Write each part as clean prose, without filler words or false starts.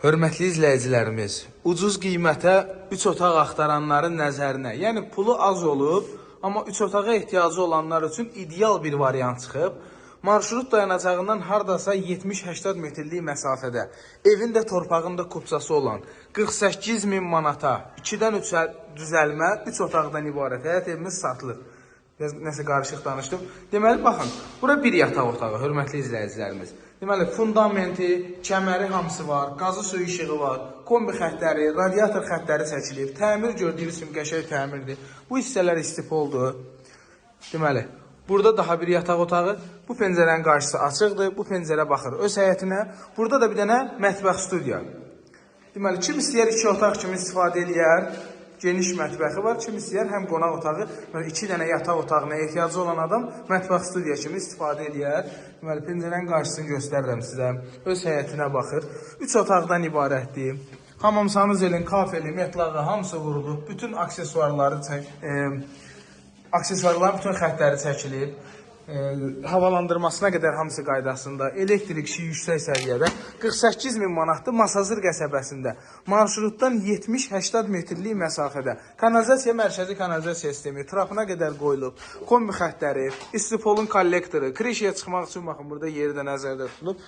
Hörmətli izləyicilərimiz, ucuz qiymətə 3 otaq axtaranların nəzərinə, yəni pulu az olub, amma 3 otağa ehtiyacı olanlar üçün ideal bir variant çıxıb. Marşrut dayanacağından hardasa 70-80 metrlik məsafədə, evində torpağında kupçası olan 48 min manata 2-dən 3-ə düzəlmə 3 otaqdan ibarət həyət evimiz satılır. Nəsə qarışıq danışdım. Deməli, baxın, bura bir yataq otağı, hörmətli izləyicilərimiz. Deməli, fundamenti, kəməri hamısı var, qazı suyu işığı var, kombi xəttləri, radiator xəttləri çəkilib, təmir gördüyünüz kimi qəşəng təmirdir. Bu hissələr istipoldur. Deməli, burada daha bir yataq otağı, bu pəncərənin qarşısı açıqdır, bu pəncərə baxır öz həyətinə. Burada da bir dənə mətbəx studiya. Deməli, kim istəyər 2 otaq kimi istifadə eləyər. Geniş mətbəxi var, kim istəyər həm qonaq otağı, 2 dənə yataq otağına ehtiyacı olan adam mətbəx studiya kimi istifadə edir. Deməli, pəncərənin qarşısını göstərirəm sizə. Öz həyətinə baxır. 3 otaqdan ibarətdir. Hamam sanuzelin, kafeli, metlağı hamısı vurulub. Bütün aksesuarların bütün xəttləri çəkilib. Havalandırmasına qədər hamısı qaydasında, elektrik işi yüksək səviyyədə 48 min manatdır Masazır qəsəbəsində. Marşrutdan 70-80 metrlik məsafədə kanalizasiya, mərkəzi kanalizasiya sistemi, trapına qədər qoyulub, kombi xəttləri, istipolun kollektoru, krişiyə çıxmaq üçün baxın burada yeri də nəzərdə tutulub.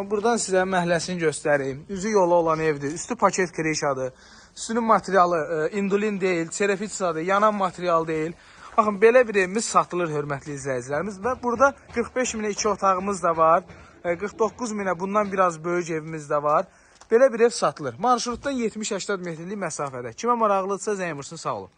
Buradan sizə məhləsini göstəreyim. Üzü yola olan evdir, üstü paket krişadır, üstünün materialı indulin deyil, çerefitsadır, yanan material deyil. Baxın, belə bir evimiz satılır, hörmətli izləyicilərimiz. Və burada 45 minə 2 otağımız da var. 49 minə bundan biraz böyük evimiz də var. Belə bir ev satılır. Marşrutdan 70-80 metrlik məsafədə. Kimə maraqlıdırsa zəng vursun, sağ olun.